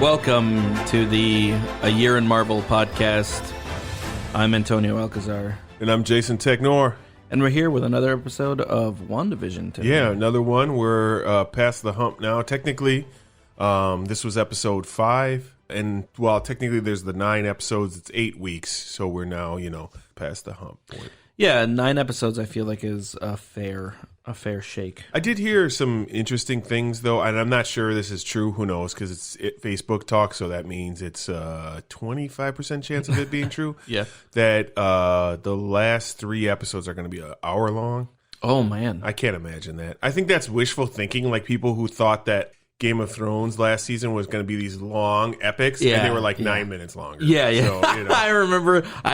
Welcome to the A Year in Marvel podcast. I'm Antonio Alcazar. And I'm Jason Technor. And we're here with another episode of WandaVision today. Yeah, another one. We're past the hump now. Technically, this was episode 5. And, well, technically there's the 9 episodes. It's 8 weeks. So we're now, past the hump point. Yeah, 9 episodes I feel like is a fair shake. I did hear some interesting things, though, and I'm not sure this is true. Who knows? Because it's Facebook talk, so that means it's a 25% chance of it being true. Yeah. That the last 3 episodes are going to be an hour long. Oh, man. I can't imagine that. I think that's wishful thinking, like people who thought that Game of Thrones last season was going to be these long epics, and they were like 9 minutes longer. Yeah. So, I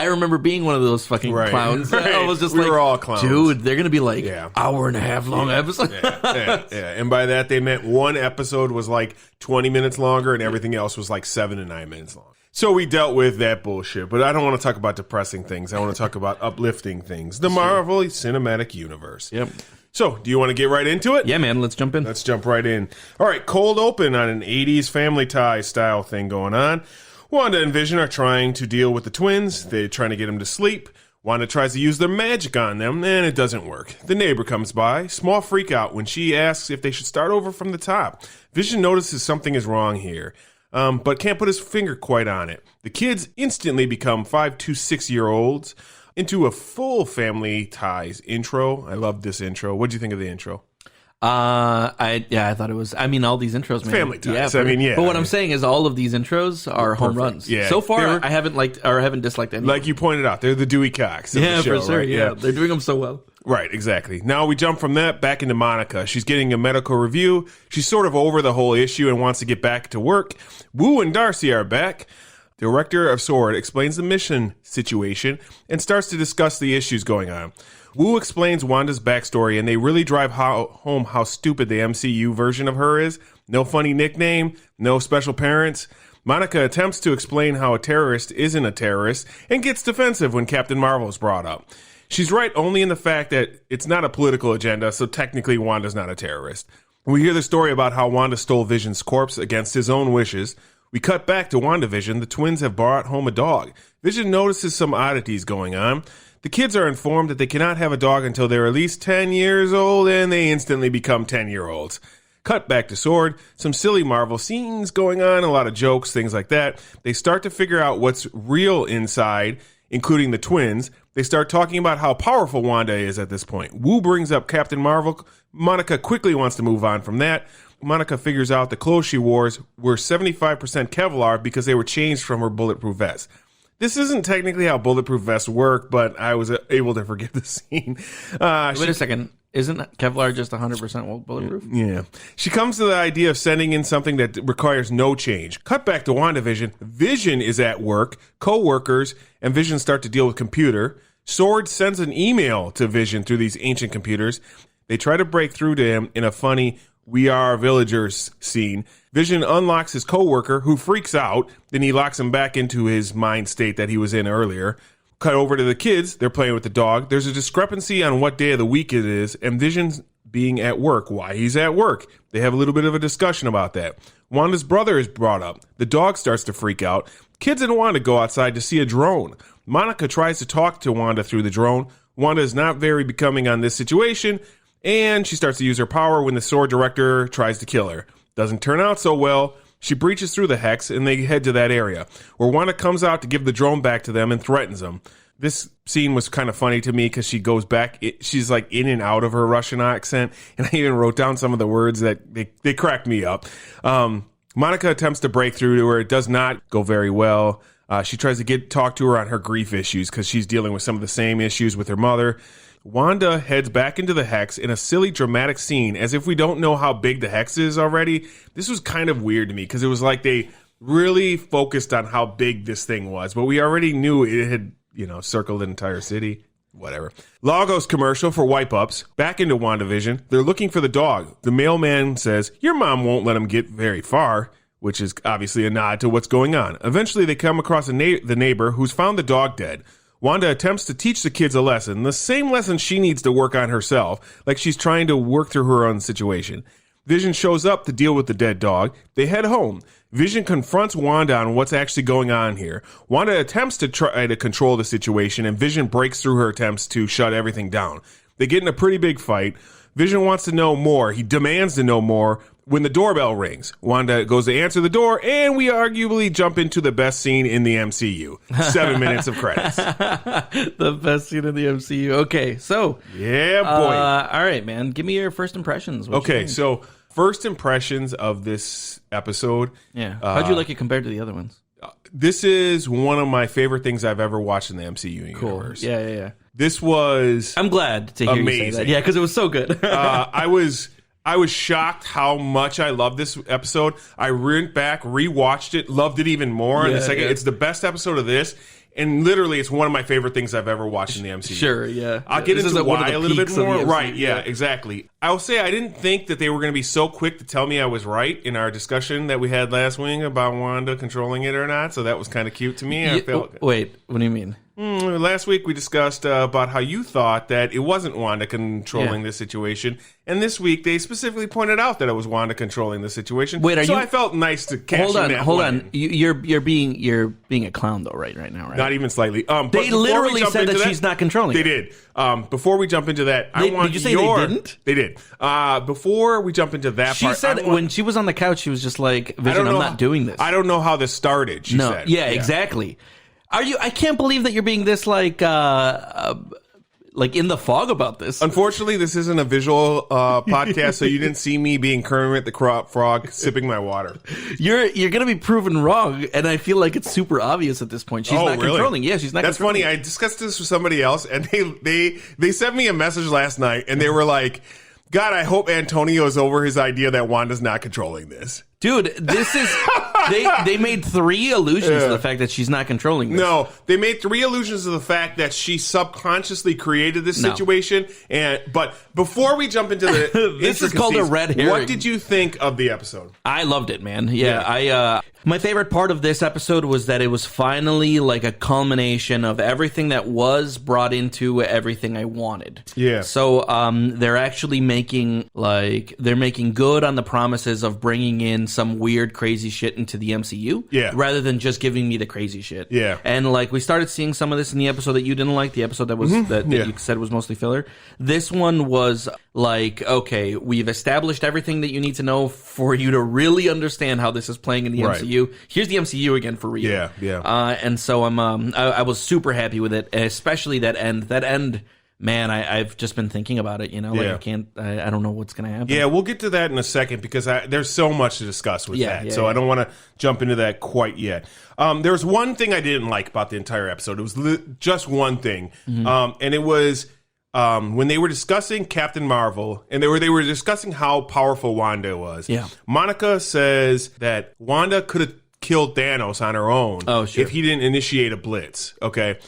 remember being one of those fucking clowns. Right. I was just we were all clowns. Dude, they're going to be like hour and a half long episodes. Yeah. And by that, they meant one episode was like 20 minutes longer, and everything else was like 7 to 9 minutes long. So we dealt with that bullshit, but I don't want to talk about depressing things. I want to talk about uplifting things. The Marvel Cinematic Universe. Yep. So, do you want to get right into it? Yeah, man, let's jump in. Let's jump right in. All right, cold open on an 80s Family Tie style thing going on. Wanda and Vision are trying to deal with the twins. They're trying to get them to sleep. Wanda tries to use their magic on them, and it doesn't work. The neighbor comes by, small freak out when she asks if they should start over from the top. Vision notices something is wrong here, but can't put his finger quite on it. The kids instantly become 5 to 6-year-olds. Into a full Family Ties intro. I love this intro. What do you think of the intro? I thought it was. I mean, all these intros, man. Family Ties. Yeah, But what I'm saying is, all of these intros are home runs. Yeah. So far, I haven't liked or haven't disliked any. Like you pointed out, they're the Dewey Cox of the show, for sure. Right? Yeah, they're doing them so well. Right, exactly. Now we jump from that back into Monica. She's getting a medical review. She's sort of over the whole issue and wants to get back to work. Wu and Darcy are back. The director of S.W.O.R.D. explains the mission situation and starts to discuss the issues going on. Wu explains Wanda's backstory, and they really drive home how stupid the MCU version of her is. No funny nickname, no special parents. Monica attempts to explain how a terrorist isn't a terrorist and gets defensive when Captain Marvel is brought up. She's right only in the fact that it's not a political agenda, so technically Wanda's not a terrorist. We hear the story about how Wanda stole Vision's corpse against his own wishes. We cut back to WandaVision. The twins have brought home a dog. Vision notices some oddities going on. The kids are informed that they cannot have a dog until they're at least 10 years old, and they instantly become 10-year-olds. Cut back to S.W.O.R.D. Some silly Marvel scenes going on, a lot of jokes, things like that. They start to figure out what's real inside, including the twins. They start talking about how powerful Wanda is at this point. Wu brings up Captain Marvel. Monica quickly wants to move on from that. Monica figures out the clothes she wore were 75% Kevlar because they were changed from her bulletproof vest. This isn't technically how bulletproof vests work, but I was able to forgive the scene. Wait a second. Isn't Kevlar just 100% bulletproof? Yeah. She comes to the idea of sending in something that requires no change. Cut back to WandaVision. Vision is at work. Co-workers and Vision start to deal with computer. S.W.O.R.D. sends an email to Vision through these ancient computers. They try to break through to him in a funny "We are villagers" scene. Vision unlocks his co-worker, who freaks out. Then he locks him back into his mind state that he was in earlier. Cut over to the kids. They're playing with the dog. There's a discrepancy on what day of the week it is, and Vision's being at work. Why he's at work. They have a little bit of a discussion about that. Wanda's brother is brought up. The dog starts to freak out. Kids and Wanda go outside to see a drone. Monica tries to talk to Wanda through the drone. Wanda is not very becoming on this situation, and she starts to use her power when the S.W.O.R.D. director tries to kill her. Doesn't turn out so well. She breaches through the hex, and they head to that area, where Wanda comes out to give the drone back to them and threatens them. This scene was kind of funny to me because she goes back. She's like in and out of her Russian accent, and I even wrote down some of the words that they cracked me up. Monica attempts to break through to her. It does not go very well. She tries to talk to her on her grief issues because she's dealing with some of the same issues with her mother. Wanda heads back into the hex in a silly dramatic scene as if we don't know how big the hex is already. This was kind of weird to me because it was like they really focused on how big this thing was, but we already knew it had, circled an entire city. Whatever. Lagos commercial for Wipe Ups. Back into WandaVision. They're looking for the dog. The mailman says, "Your mom won't let him get very far," which is obviously a nod to what's going on. Eventually, they come across the neighbor who's found the dog dead. Wanda attempts to teach the kids a lesson, the same lesson she needs to work on herself, like she's trying to work through her own situation. Vision shows up to deal with the dead dog. They head home. Vision confronts Wanda on what's actually going on here. Wanda attempts to try to control the situation, and Vision breaks through her attempts to shut everything down. They get in a pretty big fight. Vision wants to know more. He demands to know more when the doorbell rings. Wanda goes to answer the door, and we arguably jump into the best scene in the MCU. 7 minutes of credits. The best scene in the MCU. Okay, so. Yeah, boy. All right, man. Give me your first impressions. What you Okay, think? so first impressions of this episode. Yeah. How'd you like it compared to the other ones? This is one of my favorite things I've ever watched in the MCU universe. Yeah. This was I'm glad to hear you say amazing. that. Yeah, because it was so good. I was shocked how much I loved this episode. I went back, rewatched it, loved it even more. And it's the best episode of this. And literally, it's one of my favorite things I've ever watched in the MCU. Sure, yeah. I'll get into why a little bit more. MCU. Right, yeah, exactly. I'll say I didn't think that they were going to be so quick to tell me I was right in our discussion that we had last week about Wanda controlling it or not. So that was kind of cute to me. I felt Wait, what do you mean? Last week we discussed about how you thought that it wasn't Wanda controlling this situation, and this week they specifically pointed out that it was Wanda controlling the situation. Wait, I felt nice to cash in that Hold one. on. You're being a clown though, right now, right? Not even slightly. But They before we literally jump said into that she's not controlling They it. did. Before we jump into that, I want did you say your. they didn't? They did. Before we jump into that She part, said when she was on the couch, she was just like, "Vision, I'm not doing this." I don't know how this started. She No, said. yeah, exactly. Are you? I can't believe that you're being this like in the fog about this. Unfortunately, this isn't a visual podcast, so you didn't see me being Kermit the Frog sipping my water. You're gonna be proven wrong, and I feel like it's super obvious at this point. She's not really? controlling. Yeah, she's not. That's controlling. funny. I discussed this with somebody else, and they sent me a message last night, and they were like, "God, I hope Antonio's over his idea that Wanda's not controlling this." Dude, this is they made 3 allusions to the fact that she's not controlling this. No, they made 3 allusions to the fact that she subconsciously created this situation. But before we jump into the This is called a red herring. What did you think of the episode? I loved it, man. Yeah. My favorite part of this episode was that it was finally like a culmination of everything that was brought into everything I wanted. Yeah. So they're actually making good on the promises of bringing in some weird, crazy shit into the MCU. Yeah. Rather than just giving me the crazy shit. Yeah. And like we started seeing some of this in the episode that you didn't like, the episode that was that you said was mostly filler. This one was like, okay, we've established everything that you need to know for you to really understand how this is playing in the MCU. Here's the MCU again for real. Yeah. And so I was super happy with it, especially that end. That end, man, I've just been thinking about it. I don't know what's gonna happen. Yeah, we'll get to that in a second because there's so much to discuss with that. So I don't want to jump into that quite yet. There was one thing I didn't like about the entire episode. It was just one thing, and it was when they were discussing Captain Marvel, and they were discussing how powerful Wanda was. Yeah. Monica says that Wanda could have killed Thanos on her own if he didn't initiate a blitz, okay?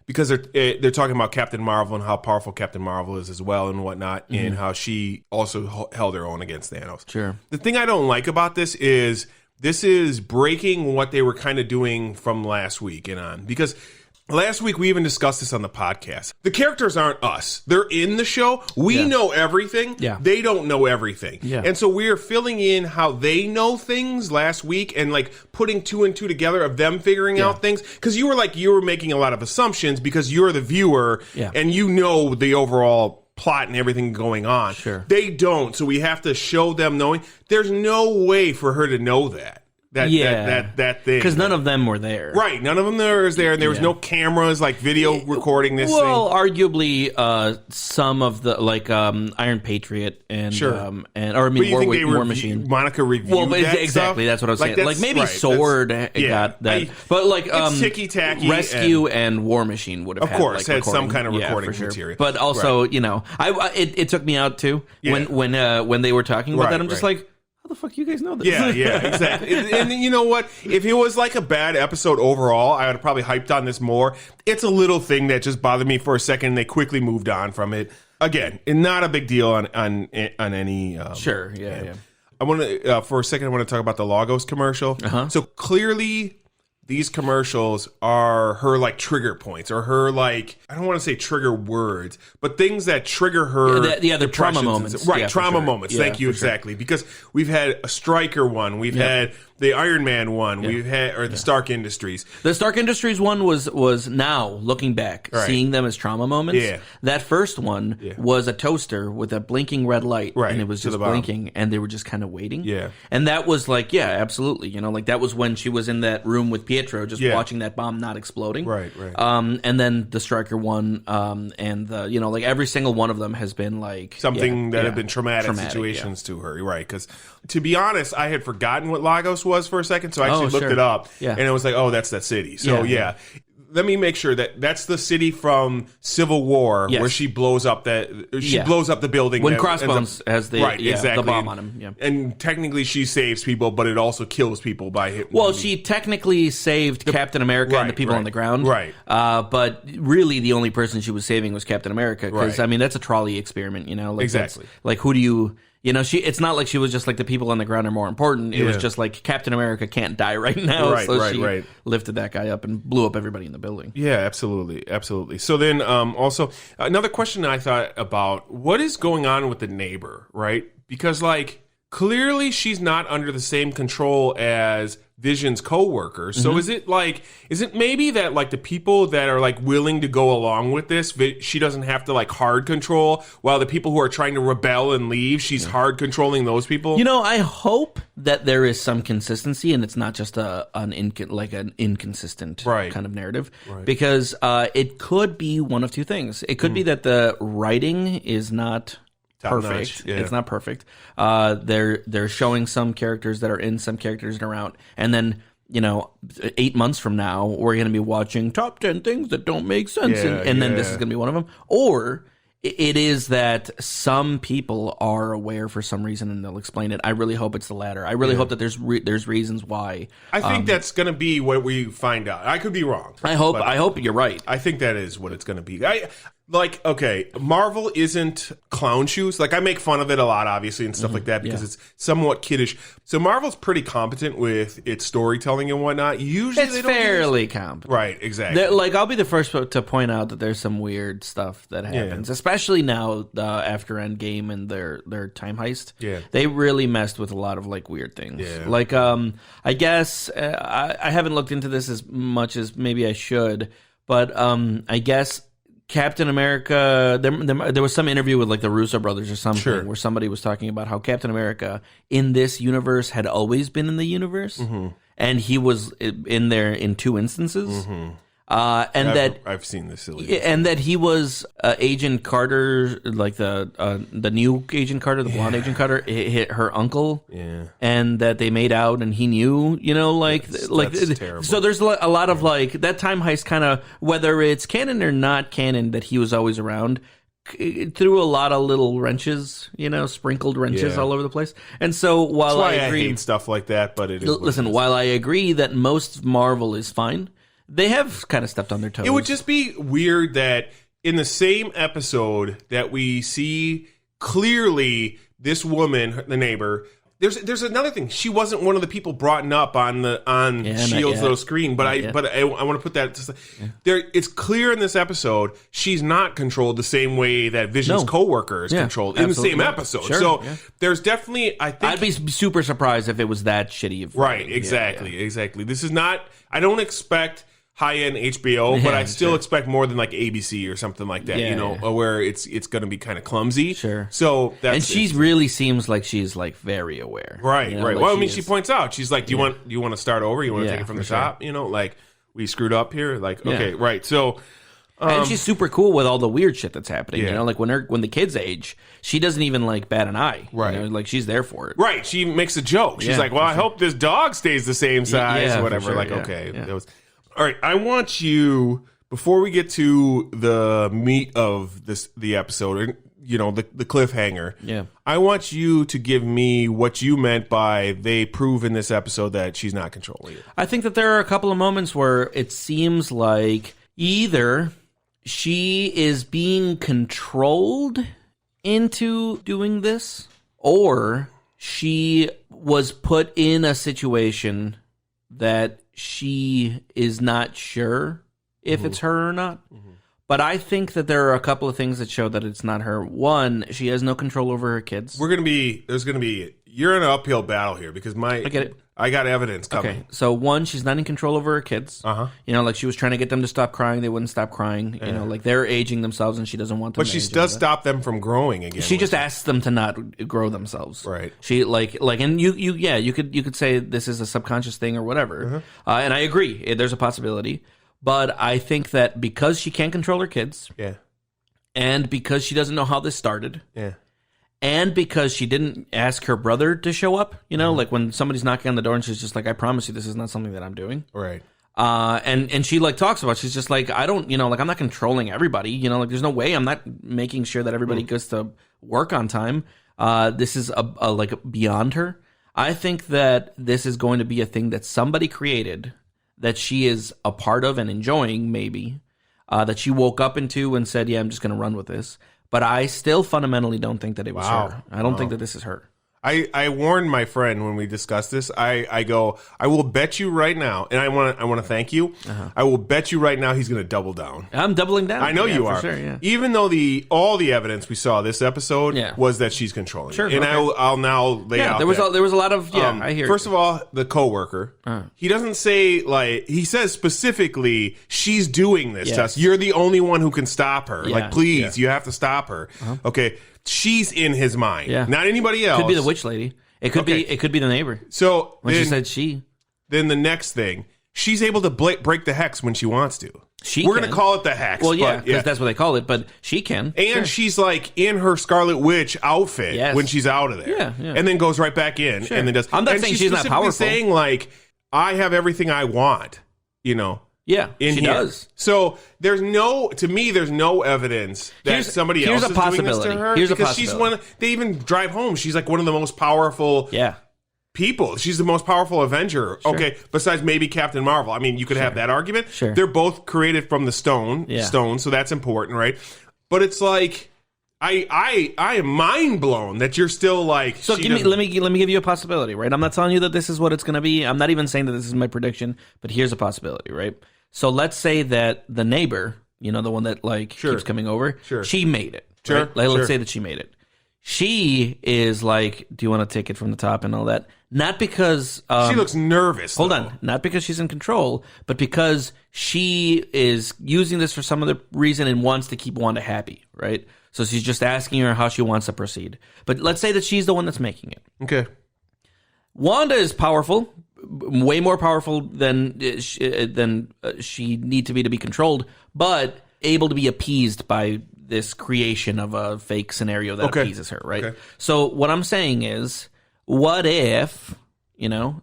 Because they're talking about Captain Marvel and how powerful Captain Marvel is as well and whatnot, and how she also held her own against Thanos. Sure. The thing I don't like about this is breaking what they were kind of doing from last week and on, because last week, we even discussed this on the podcast. The characters aren't us. They're in the show. We know everything. Yeah. They don't know everything. Yeah. And so we are filling in how they know things last week and like putting 2 and 2 together of them figuring out things. Because you were making a lot of assumptions because you're the viewer and you know the overall plot and everything going on. Sure. They don't. So we have to show them knowing. There's no way for her to know that. That thing. Because none of them were there. Right, none of them was there, and there was no cameras, like video recording this thing. Well, arguably, some of the Iron Patriot and War Machine. Monica reviewed that exactly. stuff? That's what I was saying. Like maybe right, Sword got that, but like it's ticky-tacky. Rescue and War Machine would have, of course, had some recording. kind of recording for sure. material. But also, it took me out too when they were talking about that. I'm just like, how the fuck you guys know this? Yeah, exactly. And you know what? If it was like a bad episode overall, I would have probably hyped on this more. It's a little thing that just bothered me for a second. And they quickly moved on from it. Again, not a big deal on any. Sure. Yeah. I want to for a second. I want to talk about the Lagos commercial. So clearly, these commercials are her like trigger points or her like, I don't want to say trigger words, but things that trigger her. The trauma moments. Right, Yeah, trauma sure. moments. Yeah, Thank you, exactly. Sure. Because we've had a Striker one. We've had the Iron Man one. We've had, or the Stark Industries. The Stark Industries one was now looking back, seeing them as trauma moments. Yeah. That first one was a toaster with a blinking red light, and it was just blinking, and they were just kind of waiting. Yeah. And that was like, absolutely. You know, like that was when she was in that room with Pietro, just watching that bomb not exploding. Right. And then the Stryker one, and the, you know, like every single one of them has been like something that have been traumatic situations to her, right? Because to be honest, I had forgotten what Lagos was for a second, so I actually looked it up, and it was like, oh, that's that city. So let me make sure that that's the city from Civil War where she blows up blows up the building when Crossbones has the the bomb on him. Yeah. And technically she saves people, but it also kills people by hitting. Well, she technically saved Captain America and the people on the ground, right? But really, the only person she was saving was Captain America, because I mean that's a trolley experiment, you know. Like, exactly. Like, who do you? You know, it's not like she was just like the people on the ground are more important. It was just like Captain America can't die right now. So she lifted that guy up and blew up everybody in the building. Yeah, absolutely. So then also another question I thought about, what is going on with the neighbor, right? Because like clearly she's not under the same control as Vision's co-workers. So is it maybe that like the people that are like willing to go along with this, she doesn't have to like hard control, while the people who are trying to rebel and leave, she's hard controlling those people? You know, I hope that there is some consistency and it's not just an inconsistent kind of narrative, because it could be one of two things. It could be that the writing is not perfect. It's not perfect. They're showing some characters that are in, some characters that are out, and then, you know, 8 months from now we're going to be watching top 10 things that don't make sense, and then this is going to be one of them. Or it is that some people are aware for some reason and they'll explain it. I really hope it's the latter. I really hope that there's reasons why. I think that's going to be what we find out. I could be wrong. I hope you're right. I think that is what it's going to be. Like, okay, Marvel isn't clown shoes. Like, I make fun of it a lot, obviously, and stuff like that, because it's somewhat kiddish. So Marvel's pretty competent with its storytelling and whatnot. Usually it's fairly competent. Right, exactly. Like, I'll be the first to point out that there's some weird stuff that happens, especially now after Endgame and their time heist. Yeah. They really messed with a lot of, like, weird things. Yeah. Like, I guess, I haven't looked into this as much as maybe I should, but I guess Captain America, there was some interview with like the Russo brothers or something where somebody was talking about how Captain America in this universe had always been in the universe, and he was in there in 2 instances. I've seen this silly, and that he was Agent Carter, like the new Agent Carter, the blonde Agent Carter, hit her uncle, and that they made out, and he knew, you know, that's terrible. So there's a lot of like that time heist, kind of whether it's canon or not canon, that he was always around. It threw a lot of little wrenches, you know, sprinkled wrenches all over the place. And so while I hate stuff like that, but while I agree that most Marvel is fine, they have kind of stepped on their toes. It would just be weird that in the same episode that we see clearly this woman, the neighbor, there's another thing. She wasn't one of the people brought up on S.H.I.E.L.D.'s little screen, but I want to put that there. It's clear in this episode she's not controlled the same way that Vision's co-worker is controlled in the same episode. So there's definitely, I think, I'd be super surprised if it was that shitty. Right? Exactly. This is not. I don't expect high-end HBO, but I still expect more than like ABC or something like that, where it's going to be kind of clumsy. Sure. So and she really seems like she's like very aware. Right. Like well, I mean, she points out, she's like, do you want to start over? You want to take it from the top? You know, like we screwed up here. Like, okay, right. So. And she's super cool with all the weird shit that's happening. You know, like when the kids age, she doesn't even like bat an eye. Right. You know, like she's there for it. Right. She makes a joke. She's like, well, I hope this dog stays the same size or whatever. Like, okay. That was. All right, I want you, before we get to the meat of the episode, you know, the cliffhanger, I want you to give me what you meant by they prove in this episode that she's not controlling it. I think that there are a couple of moments where it seems like either she is being controlled into doing this, or she was put in a situation that she is not sure if it's her or not. But I think that there are a couple of things that show that it's not her. One, she has no control over her kids. There's going to be you're in an uphill battle here because I get it. I got evidence coming. Okay, so one, she's not in control over her kids. You know, like she was trying to get them to stop crying, they wouldn't stop crying. You know, like they're aging themselves, and she doesn't want them. But she does stop them from growing again. She just asks them to not grow themselves. Right. She and you could say this is a subconscious thing or whatever. And I agree, there's a possibility. But I think that because she can't control her kids, and because she doesn't know how this started, and because she didn't ask her brother to show up, you know, like when somebody's knocking on the door and she's just like, I promise you this is not something that I'm doing. Right. And she like talks about, she's just like, I don't, you know, like I'm not controlling everybody, you know, like there's no way I'm not making sure that everybody gets to work on time. This is a like beyond her. I think that this is going to be a thing that somebody created that she is a part of and enjoying, maybe, that she woke up into and said, yeah, I'm just going to run with this. But I still fundamentally don't think that it was her. I don't think that this is her. I warned my friend when we discussed this. I go, I will bet you right now, and I want to thank you. I will bet you right now he's going to double down. I'm doubling down. I know you are. Sure, yeah. Even though all the evidence we saw this episode was that she's controlling. Sure, and okay. I'll now lay out. There was a lot of I hear. First of all, the coworker. He doesn't say he says specifically she's doing this to us. You're the only one who can stop her. Like, please, you have to stop her. Okay. She's in his mind, not anybody else. Could be the witch lady. It could be. It could be the neighbor. So when she said she, then the next thing, she's able to break the hex when she wants to. We're going to call it the hex. Well, yeah, because that's what they call it. But she can, and she's like in her Scarlet Witch outfit when she's out of there, and then goes right back in, and then does. I'm not saying she's not powerful. Saying like, I have everything I want, you know. Yeah, she does. So there's no evidence that somebody else is doing this to her. Because she's they even drive home. She's like one of the most powerful people. She's the most powerful Avenger. Sure. Okay, besides maybe Captain Marvel. I mean, you could have that argument. Sure. They're both created from the stone, so that's important, right? But it's like I am mind blown that you're still like. So let me give you a possibility, right? I'm not telling you that this is what it's going to be. I'm not even saying that this is my prediction, but here's a possibility, right? So let's say that the neighbor, you know, the one that keeps coming over, she made it. Right? Let's say that she made it. She is like, do you want to take it from the top and all that? Not because she looks nervous. Hold on, not because she's in control, but because she is using this for some other reason and wants to keep Wanda happy, right? So she's just asking her how she wants to proceed. But let's say that she's the one that's making it. Okay. Wanda is powerful. Way more powerful than she need to be controlled, but able to be appeased by this creation of a fake scenario that appeases her, right? Okay. So what I'm saying is, what if, you know,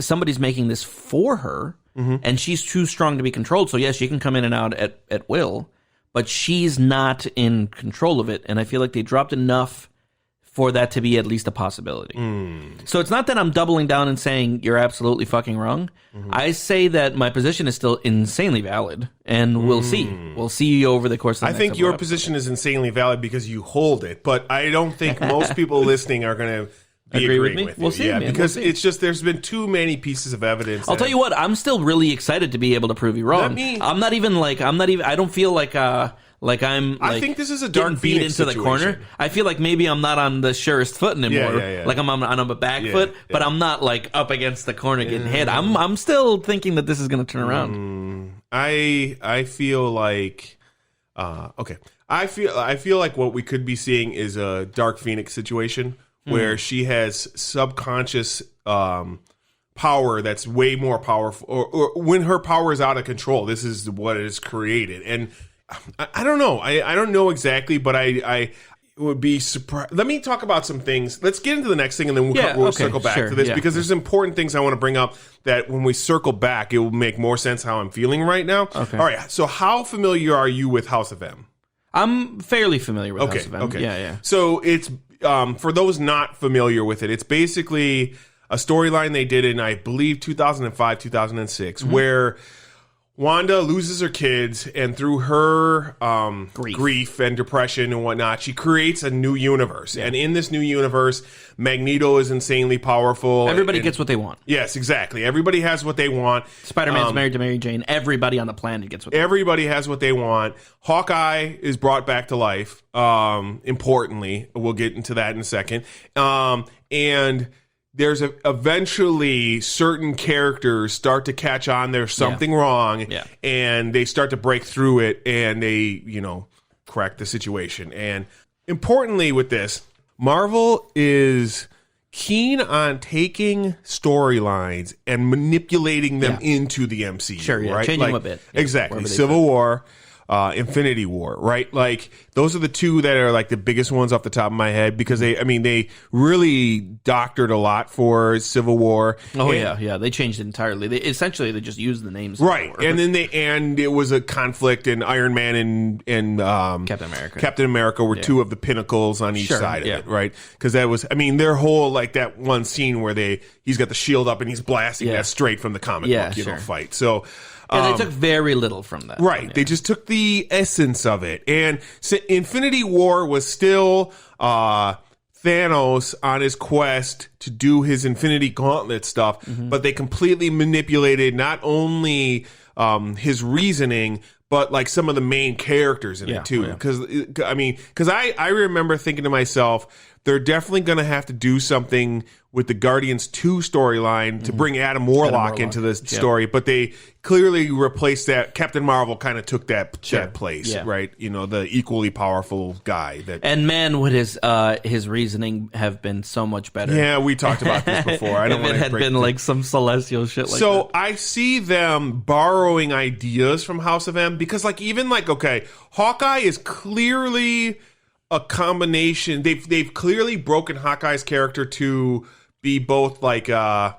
somebody's making this for her, and she's too strong to be controlled? So yes, she can come in and out at will, but she's not in control of it, and I feel like they dropped enough for that to be at least a possibility. So it's not that I'm doubling down and saying you're absolutely fucking wrong. I say that my position is still insanely valid, and we'll see. We'll see over the course of the next think your position is insanely valid because you hold it, but I don't think most people listening are going to agree with me. We'll see, man. Because it's just there's been too many pieces of evidence. I'll tell you what, I'm still really excited to be able to prove you wrong. I don't feel like I think this is a Dark Phoenix into the corner. I feel like maybe I'm not on the surest foot anymore. Yeah. Like I'm on a back foot, but I'm not like up against the corner getting hit. I'm still thinking that this is going to turn around. I feel like I feel like what we could be seeing is a Dark Phoenix situation where she has subconscious power that's way more powerful, or when her power is out of control, this is what is created. And I don't know. I don't know exactly, but I would be surprised. Let me talk about some things. Let's get into the next thing, and then we'll circle back to this, because there's important things I want to bring up that when we circle back, it will make more sense how I'm feeling right now. Okay. All right. So how familiar are you with House of M? I'm fairly familiar with House of M. Okay. Yeah. So it's, for those not familiar with it, it's basically a storyline they did in, I believe, 2005, 2006, where Wanda loses her kids, and through her Grief. and depression and whatnot, she creates a new universe. And in this new universe, Magneto is insanely powerful. Everybody gets what they want. Yes, exactly. Everybody has what they want. Spider-Man's married to Mary Jane. Everybody on the planet gets what they want. Everybody has what they want. Hawkeye is brought back to life. Importantly, we'll get into that in a second. And there's eventually certain characters start to catch on there's something wrong, and they start to break through it, and they, correct the situation. And importantly with this, Marvel is keen on taking storylines and manipulating them into the MCU. Sure, right? Changing them a bit. Yeah, exactly. Civil War, Infinity War, right? Like those are the two that are like the biggest ones off the top of my head because they really doctored a lot for Civil War. Oh, yeah. They changed it entirely. They just used the names. Right. And then it was a conflict, and Iron Man and Captain America were two of the pinnacles on each side of it, right? Because that was, their whole, like that one scene where he's got the shield up and he's blasting that straight from the comic book, fight. So, they took very little from that. Right. Yeah. They just took the essence of it. And so Infinity War was still Thanos on his quest to do his Infinity Gauntlet stuff, but they completely manipulated not only his reasoning, but like some of the main characters in it too. Because I remember thinking to myself, they're definitely going to have to do something with the Guardians 2 storyline to bring Adam Warlock into this story, but they clearly replaced that. Captain Marvel kind of took that place, right? The equally powerful guy. And man, would his reasoning have been so much better. Yeah, we talked about this before. I don't if it had been like some celestial shit like that. So I see them borrowing ideas from House of M because Hawkeye is clearly a combination. They've clearly broken Hawkeye's character to be both like a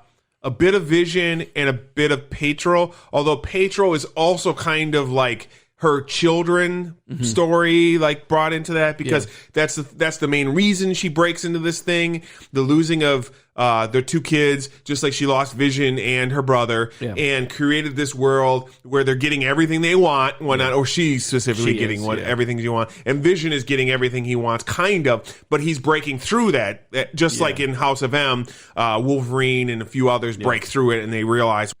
bit of Vision and a bit of Pietro, although Pietro is also kind of like her children story, like brought into that because that's the main reason she breaks into this thing, the losing of their two kids, just like she lost Vision and her brother, and created this world where they're getting everything they want, or she's specifically getting everything she wants, and Vision is getting everything he wants, kind of, but he's breaking through that, just like in House of M, Wolverine and a few others break through it, and they realize.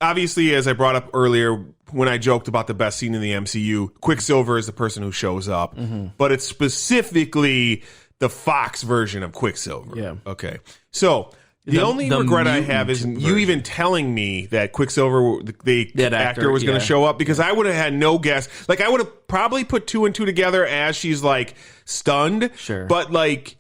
Obviously, as I brought up earlier, when I joked about the best scene in the MCU, Quicksilver is the person who shows up, but it's specifically the Fox version of Quicksilver. Yeah. Okay. So the only regret I have is you even telling me that Quicksilver, the actor, was going to show up, because I would have had no guess. Like, I would have probably put two and two together as she's like stunned. Sure. But like,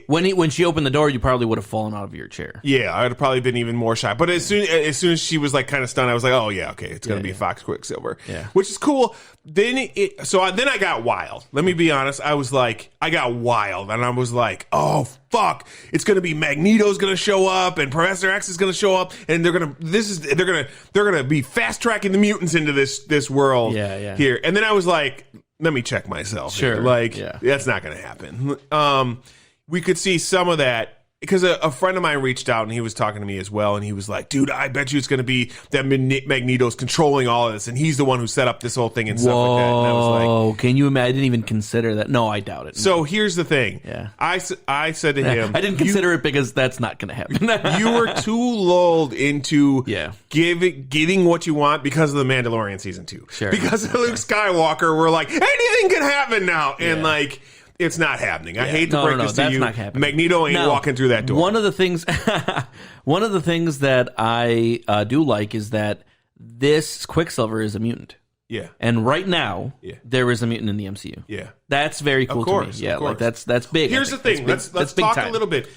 when she opened the door, you probably would have fallen out of your chair. Yeah, I would have probably been even more shocked. But as soon as she was like kind of stunned, I was like, oh yeah, okay, it's gonna be Fox Quicksilver, which is cool. Then I got wild. Let me be honest. I got wild, and I was like, oh fuck, it's gonna be Magneto's gonna show up, and Professor X is gonna show up, and they're gonna be fast tracking the mutants into this world here. And then I was like, let me check myself. Sure, that's not gonna happen. We could see some of that because a friend of mine reached out and he was talking to me as well, and he was like, dude, I bet you it's going to be that Magneto's controlling all of this, and he's the one who set up this whole thing and stuff like that. And I was like, can you imagine? I didn't even consider that. No, I doubt it. So here's the thing. Yeah. I said to him, I didn't consider it because that's not going to happen. You were too lulled into getting what you want because of the Mandalorian season 2. Sure. Because of Luke Skywalker, we're like, anything can happen now. And like, it's not happening. I hate to break this to you. Not happening. Magneto ain't walking through that door. One of the things that I do like is that this Quicksilver is a mutant. Yeah. And right now, there is a mutant in the MCU. Yeah. That's very cool to me. Yeah, like that's big. Here's the thing. Let's talk a little bit.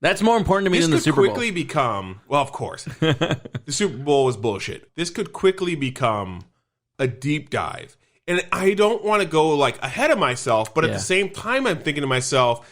That's more important to me than the Super Bowl. This could quickly become, well, of course, the Super Bowl was bullshit. This could quickly become a deep dive. And I don't want to go like ahead of myself, but at the same time, I'm thinking to myself,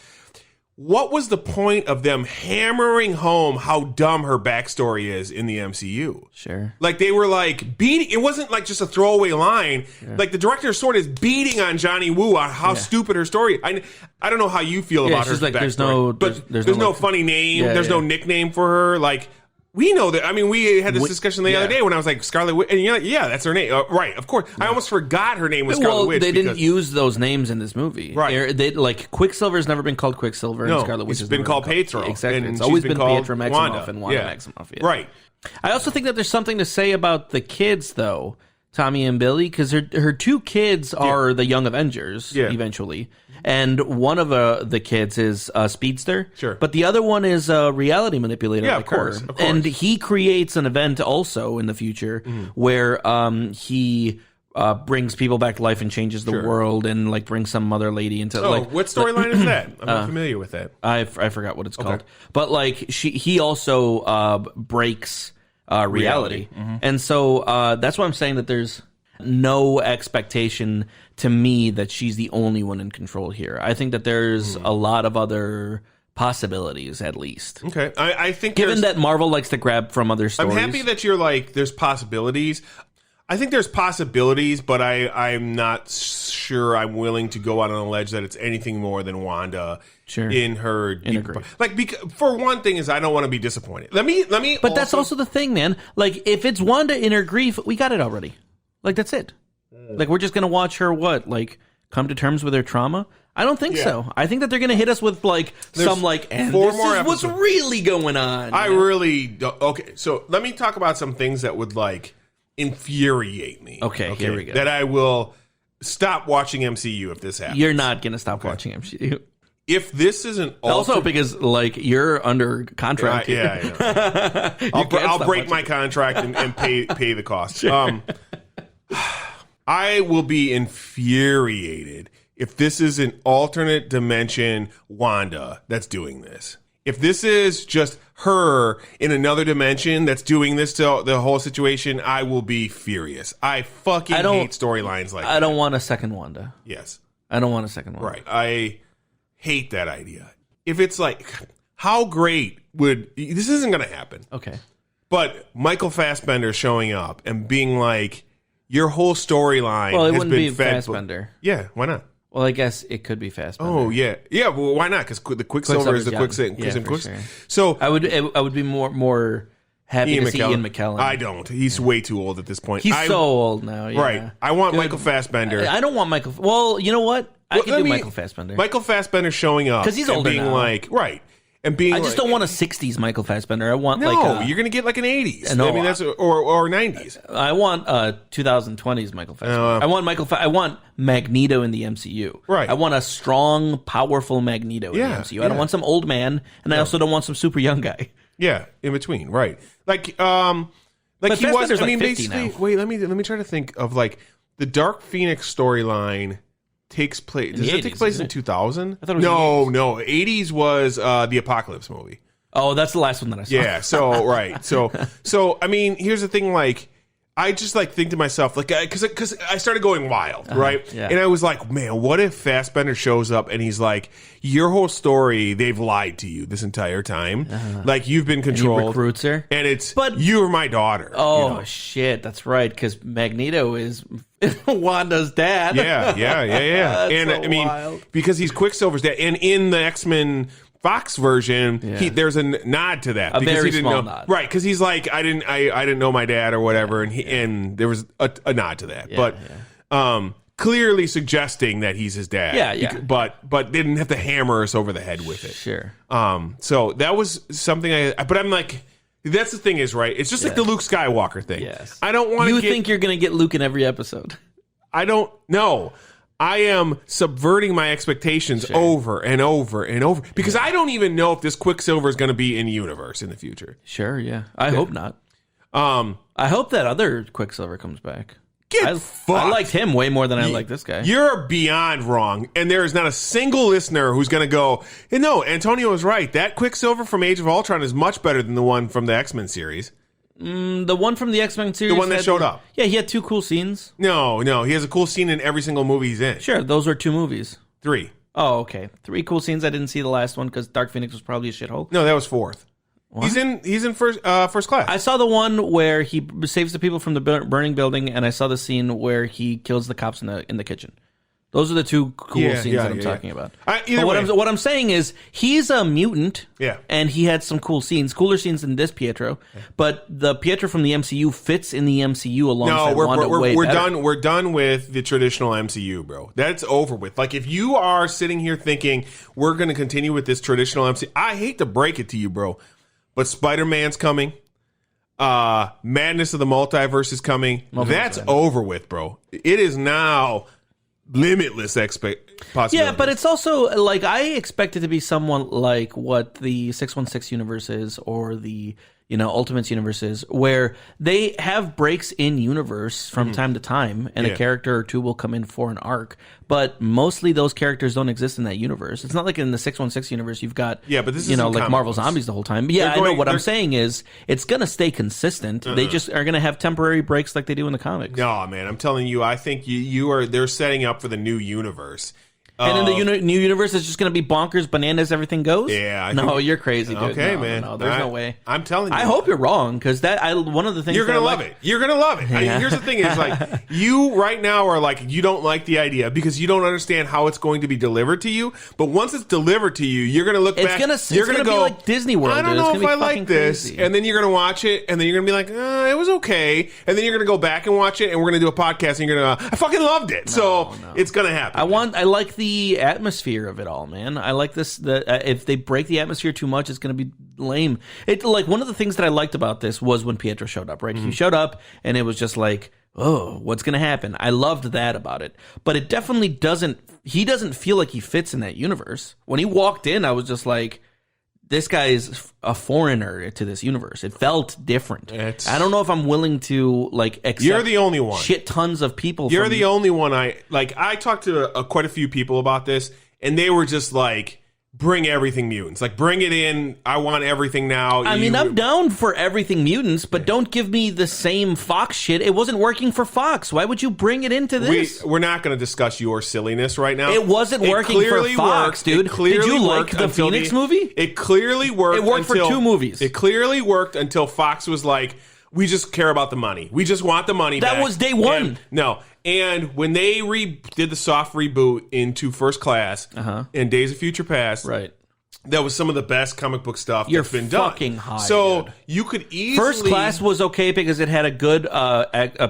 what was the point of them hammering home how dumb her backstory is in the MCU? Sure. Like, they were like beating, it wasn't like just a throwaway line. Yeah. Like, the director of Sword is beating on Johnny Woo on how stupid her story. I don't know how you feel about her like, backstory. There's no funny name. There's no nickname for her. Like, We know that. I mean, we had this discussion the other day when I was like, Scarlet Witch. And you're like, yeah, that's her name. Right, of course. I almost forgot her name was Scarlet Witch. They didn't use those names in this movie. Right. Like, Quicksilver's never been called Quicksilver, and Scarlet Witch has been called Pietro. Exactly. And it's she's always been called Pietro Maximoff and Wanda Maximoff. Yeah. Right. I also think that there's something to say about the kids, though, Tommy and Billy, because her two kids are the Young Avengers eventually. And one of the kids is a speedster. Sure. But the other one is a reality manipulator. Yeah, like of course. her. And he creates an event also in the future where he brings people back to life and changes the world and like brings some other lady into what storyline is that? I'm not familiar with that. I forgot what it's called. But like he also breaks reality. And so that's why I'm saying that there's no expectation to me that she's the only one in control here. I think that there's a lot of other possibilities, at least. Okay. I think given that Marvel likes to grab from other stories. I'm happy that you're like, there's possibilities. I think there's possibilities, but I'm not sure I'm willing to go out on a ledge that it's anything more than Wanda in her for one thing is I don't want to be disappointed. Let me But that's also the thing, man. Like if it's Wanda in her grief, we got it already. Like that's it. Like we're just going to watch her come to terms with her trauma? I don't think so. I think that they're going to hit us with like there's some like and this is what's really going on. I really don't. Okay, so let me talk about some things that would like infuriate me. Okay, here we go. That I will stop watching MCU if this happens. You're not going to stop watching MCU. If this isn't also because like you're under contract. Yeah. I'll break my contract and pay the cost. Sure. I will be infuriated if this is an alternate dimension Wanda that's doing this. If this is just her in another dimension that's doing this to the whole situation, I will be furious. I fucking hate storylines like that. I don't want a second Wanda. Yes. I don't want a second Wanda. Right. I hate that idea. If it's like, how great this isn't going to happen. Okay. But Michael Fassbender showing up and being like, your whole storyline has been fed. Fassbender. Yeah, why not? Well, I guess it could be Fassbender. Oh yeah, well, why not? Because the Quicksilver is the Quicksilver. Sure. So I would be more happy to see Ian McKellen. I don't. He's way too old at this point. He's so old now. Yeah. Right. I want Michael Fassbender. I don't want Michael. Well, you know what? I can do Michael Fassbender. Michael Fassbender showing up because he's older being now. Like right. And being I just don't want a 60s Michael Fassbender. I want you're going to get like an 80s. No, I mean, that's or 90s. I want 2020s Michael Fassbender. I want Magneto in the MCU. Right. I want a strong, powerful Magneto in the MCU. I don't want some old man, and I also don't want some super young guy. Yeah, in between, right? Like he was. I mean, basically. Now. Wait, let me try to think of like the Dark Phoenix storyline. Takes place. Does it take place in 2000? I thought it was no. 80s was the Apocalypse movie. Oh, that's the last one that I saw. Yeah. So right. So I mean, here's the thing. Like, I just like think to myself, like, because I started going wild, right? Yeah. And I was like, man, what if Fassbender shows up and he's like, your whole story, they've lied to you this entire time, like you've been controlled. And he recruits her, and but you are my daughter. Oh shit, that's right, because Magneto is Wanda's dad. Yeah. And so I mean, wild. because he's Quicksilver's dad, and in the X-Men Fox version, there's a nod to that. A because very he didn't small know, nod. right? Because he's like, I didn't know my dad or whatever, and there was a nod to that, but clearly suggesting that he's his dad. Yeah. But didn't have to hammer us over the head with it. Sure. So that was something but I'm like, that's the thing is, right? It's just like the Luke Skywalker thing. Yes. I don't want to. You think you're going to get Luke in every episode? I don't know. I am subverting my expectations over and over and over because I don't even know if this Quicksilver is going to be in the universe in the future. Sure, yeah. I hope not. I hope that other Quicksilver comes back. Get fucked. I liked him way more than I like this guy. You're beyond wrong, and there is not a single listener who's going to go, hey, no, Antonio is right. That Quicksilver from Age of Ultron is much better than the one from the X-Men series. The one from the X-Men series? The one that showed up. Yeah, he had 2 cool scenes. No, he has a cool scene in every single movie he's in. Sure, those were 2 movies. 3. Oh, okay. 3 cool scenes. I didn't see the last one because Dark Phoenix was probably a shithole. No, that was 4th. What? He's in first class. I saw the one where he saves the people from the burning building, and I saw the scene where he kills the cops in the kitchen. Those are the two cool scenes that I'm talking about. Either way. What I'm saying is he's a mutant, and he had some cool scenes, cooler scenes than this Pietro. But the Pietro from the MCU fits in the MCU alongside Wanda way we're better. done. We're done with the traditional MCU, bro. That's over with. Like, if you are sitting here thinking we're going to continue with this traditional MCU, I hate to break it to you, bro, but Spider-Man's coming. Madness of the Multiverse is coming. That's over with, bro. It is now limitless possibilities. Yeah, but it's also like I expect it to be someone like what the 616 universe is, or the Ultimates universe is, where they have breaks in universe from time to time, and a character or two will come in for an arc. But mostly those characters don't exist in that universe. It's not like in the 616 universe you've got but this like Marvel Zombies the whole time. But I know what I'm saying is it's gonna stay consistent. They just are gonna have temporary breaks like they do in the comics. No, man, I'm telling you, I think they're setting up for the new universe. And in the new universe, it's just going to be bonkers, bananas, everything goes? Yeah. You're crazy, dude. Okay, no, man. No, there's no way. I'm telling you. I hope you're wrong, because one of the things you're going to love it. You're going to love it. Here's the thing is, like, you right now are like, you don't like the idea because you don't understand how it's going to be delivered to you. But once it's delivered to you, you're going to look back. You're going to go, be like Disney World. I don't know if I like this. Crazy. And then you're going to watch it, and then you're going to be like, it was okay. And then you're going to go back and watch it, and we're going to do a podcast, and you're going to, I fucking loved it. It's going to happen. I like the atmosphere of it all, man. I like this. If they break the atmosphere too much, it's going to be lame. Like, one of the things that I liked about this was when Pietro showed up, right? He showed up and it was just like, oh, what's going to happen? I loved that about it. But it definitely he doesn't feel like he fits in that universe. When he walked in, I was just like, this guy is a foreigner to this universe. It felt different. I don't know if I'm willing to accept. You're the only one. Shit tons of people. You're the only one. I talked to quite a few people about this, and they were just like, bring everything mutants. Like, bring it in. I want everything now. I'm down for everything mutants, but don't give me the same Fox shit. It wasn't working for Fox. Why would you bring it into this? We're not going to discuss your silliness right now. It wasn't working for Fox, dude. Did you like the Phoenix movie? It clearly worked. It worked for 2 movies. It clearly worked until Fox was like, we just care about the money. We just want the money back. That was day one. And when they did the soft reboot into First Class and Days of Future Past, right, that was some of the best comic book stuff that's been done. You're fucking high, so dude. You could easily... First Class was okay because it had a good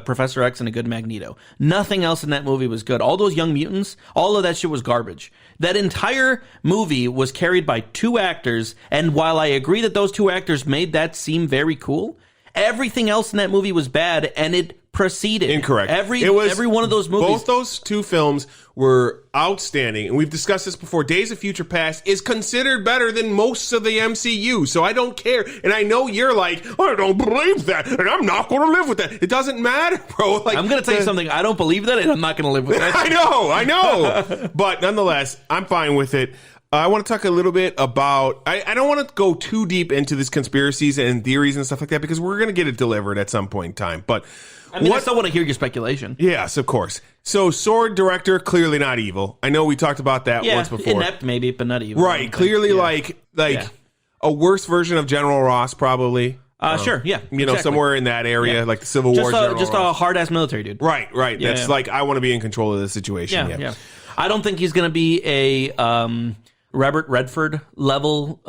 Professor X and a good Magneto. Nothing else in that movie was good. All those Young Mutants, all of that shit was garbage. That entire movie was carried by 2 actors, and while I agree that those 2 actors made that seem very cool, everything else in that movie was bad, and it proceeded. Incorrect. Every one of those movies. Both those 2 films were outstanding, and we've discussed this before. Days of Future Past is considered better than most of the MCU, so I don't care. And I know you're like, I don't believe that, and I'm not going to live with that. It doesn't matter, bro. Like, I'm going to tell you something. I don't believe that, and I'm not going to live with that. I know. But nonetheless, I'm fine with it. I want to talk a little bit about... I don't want to go too deep into this conspiracies and theories and stuff like that, because we're going to get it delivered at some point in time. But I still want to hear your speculation. Yes, of course. So, Sword director, clearly not evil. I know we talked about that once before. Inept maybe, but not evil. Right. Clearly, a worse version of General Ross, probably. Sure, yeah. Somewhere in that area, like the Civil War General Just Ross. a hard-ass military dude. Right. That's like, I want to be in control of the situation. Yeah. I don't think he's going to be a... Robert Redford level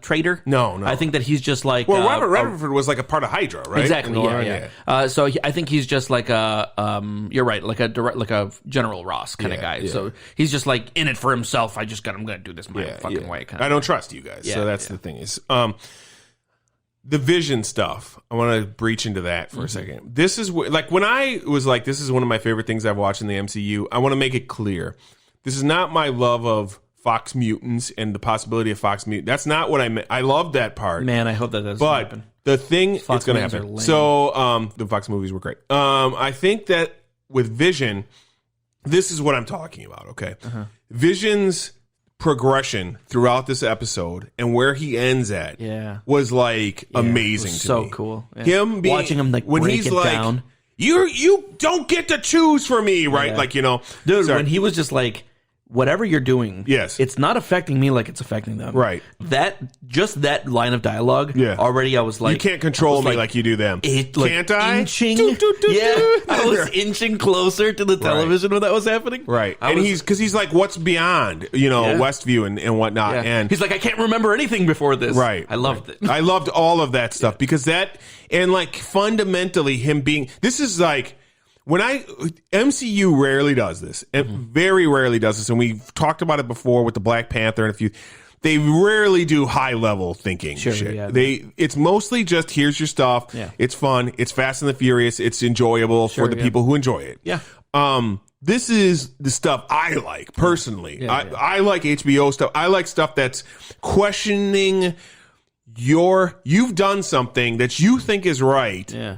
traitor. No. I think that he's just like... Well, Robert Redford was like a part of Hydra, right? Exactly, yeah. So I think he's just like a... you're right, like a General Ross kind of guy. Yeah. So he's just like in it for himself. I'm going to do this my fucking way. I don't trust you guys. So that's the thing is... the Vision stuff, I want to breach into that for a second. This is like when I was like, this is one of my favorite things I've watched in the MCU. I want to make it clear. This is not my love of Fox Mutants and the possibility of Fox Mutants. That's not what I meant. I love that part. Man, I hope that doesn't happen. The thing, Fox it's going to happen. So, the Fox movies were great. I think that with Vision, this is what I'm talking about, okay? Vision's progression throughout this episode and where he ends at was like amazing to me. So cool. Yeah. Watching him like when break he's it like, down. You don't get to choose for me, right? Yeah. Like, Dude, when he was just like, whatever you're doing, Yes. it's not affecting me like it's affecting them. Right. That line of dialogue, already I was like, you can't control me like you do them. Can't I? Inching, I was inching closer to the television when that was happening. Right. And he's like, what's beyond, Westview and whatnot. Yeah. And he's like, I can't remember anything before this. Right. I loved it. I loved all of that stuff because and like fundamentally him being, this is like, MCU rarely does this, and very rarely does this, and we've talked about it before with the Black Panther and a few. They rarely do high level thinking shit. Yeah. It's mostly just here's your stuff. Yeah. It's fun. It's Fast and the Furious. It's enjoyable for the people who enjoy it. Yeah. This is the stuff I like personally. I like HBO stuff. I like stuff that's questioning you've done something that you think is right. Yeah.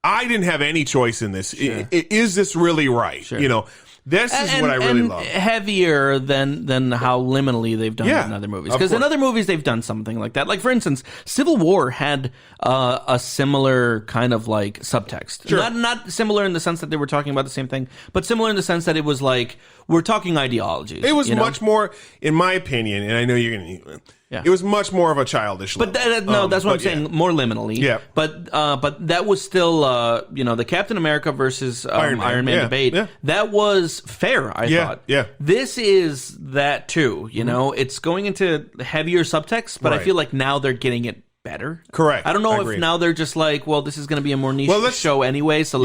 I didn't have any choice in this. Sure. Is this really right? Sure. This is what I really love. Heavier than how liminally they've done it in other movies. Because in other movies they've done something like that. Like for instance, Civil War had a similar kind of like subtext. Sure. Not similar in the sense that they were talking about the same thing, but similar in the sense that it was like we're talking ideologies. It was much more, in my opinion, and I know you're going to. Yeah. It was much more of a childish But level. that's what I'm saying, more liminally. Yeah. But that was still, the Captain America versus Iron Man debate. Yeah. That was fair, I thought. Yeah. This is that too, It's going into heavier subtext, but I feel like now they're getting it better. Correct. I don't know if now they're just like, well, this is going to be a more niche show anyway, so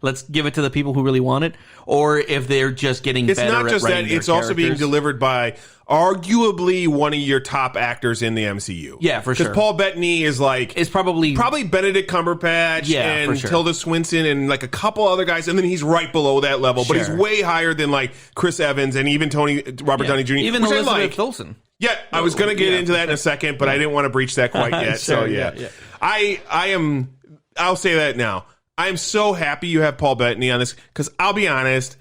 let's give it to the people who really want it, or if they're just getting better at writing their characters. It's not just that, it's also being delivered by arguably one of your top actors in the MCU. Yeah, for sure. Because Paul Bettany is like... It's probably Benedict Cumberbatch and Tilda Swinton and like a couple other guys, and then he's right below that level, but he's way higher than like Chris Evans and even Robert Downey Jr. Even Elizabeth Olsen. Yeah, I was going to get into that in a second, but I didn't want to breach that quite yet. I'll say that now. I'm so happy you have Paul Bettany on this because I'll be honest,